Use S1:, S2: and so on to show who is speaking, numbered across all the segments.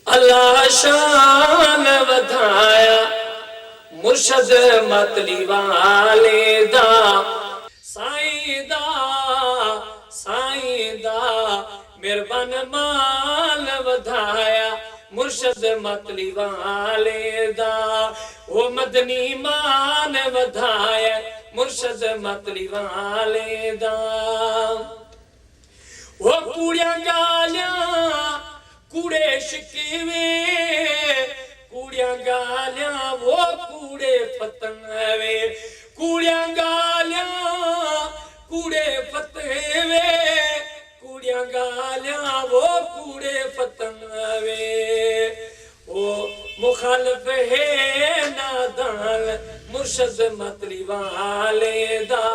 S1: अल्लाह शान वधाया मुर्शद मतली वाले दा साईं दा मेहरबान मान वधाया मुर्शद मतली वाले दा ओ मदनी मान वधाया मुर्शद मतली वाले दा वो कूड़िया गालियां कूड़े शिकवे कूड़िया गालियां वो कूड़े फतवे कूड़िया गालियां कूड़े फतवे कूड़िया गालियां वो कूड़े फतवे ओ मुखालफ है नादान मुर्शद मतली वाले दा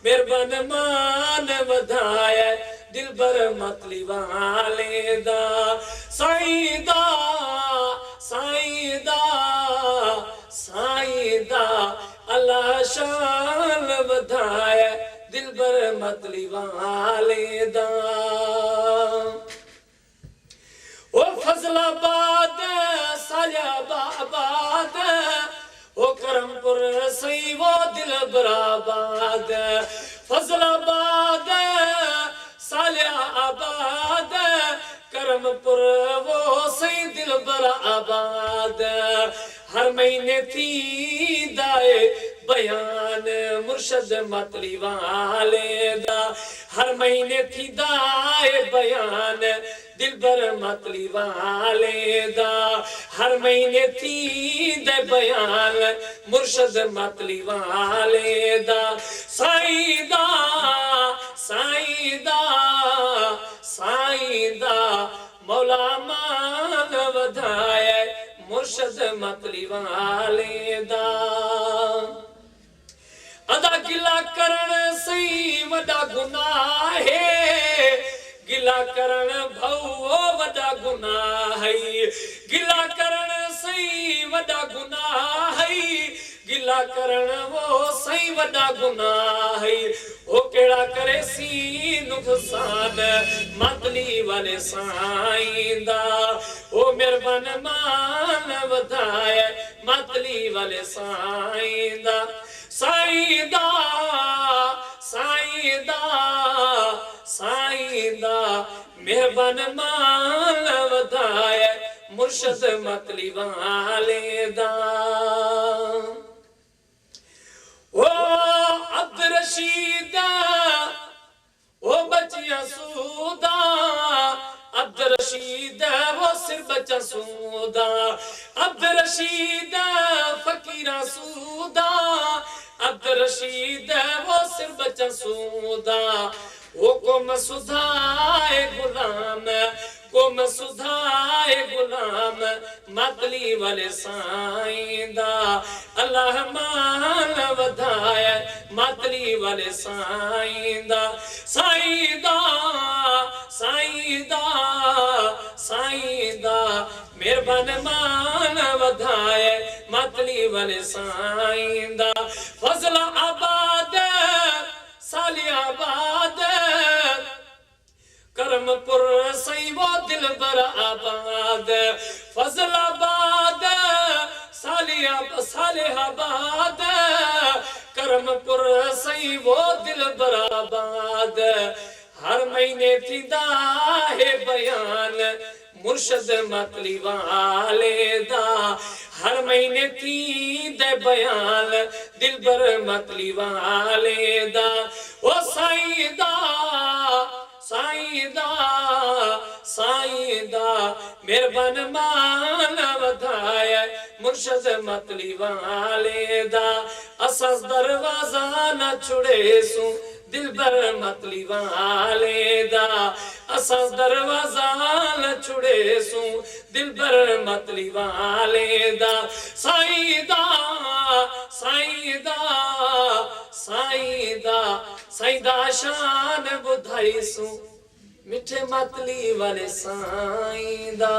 S1: मेहरबान मान वधाया दिलबर मतली वाले दा साईं दा अल्लाह शान वधाया दिलबर मतली वाले दा ओ फजलाबाद सालियाबाद ओ करमपुर सही वो दिलबराबाद फजलाबाद सालियाबाद करमपुर वो सही दिलबराबाद हर महीने थी दाए बयान मुर्शद मतली वाले दा हर महीने थी दाए बयान दिलबर मतली वाले दा हर महीने थी दे बयान मुर्शद मतली वाले दा साईं दा मौला मान वधाया मुर्शद मतली वाले दा अदा गिला करण सही वडा गुनाह है गिला करण भऊ वडा गुनाह है गिला करण सही वडा गुनाह है गिला करण वो सही वडा गुनाह है ओ केड़ा करे सी नुकसान मतली वाले साईं दा ओ मेहरबान मान वधाया मतली वाले साईं दा मेहरबान मान वधाया मुर्शद मतली वाले दा ओ अब्द रशीद ओ बचिया सूदा अब्द रशीद वो सिर बच्चा सूदा अब्द रशीद फकीरा सूदा अब्द रशीद वो सिर बच्चा सूदा वो कोम सुधाए गुलाम मतली वाले साईं दा अल्लाह मान वधाया मतली वाले साईं दा मेहरबान मान वधाया मतली वाले साईं दा फजला आबाद सालियाबाद करमपुर सही वो दिलबर आबाद फजलाबाद सालियाबाद करमपुर सही वो दिलबर आबाद हर महीने थींदा है बयान मुर्शद मतली वाले दा हर महीने थी दे बयान दिलबर मतली वाले दा ओ साईं दा मेहरबान मान वधाया मुर्शद मतली वाले दा असां दरवाजा न छुड़े सू दिलबर मतली वाले दा असां दरवाजा न छुड़े सू दिलबर मतली वाले दा साईं दा शान बुधाई सू मिठे मतली वाले साईं दा।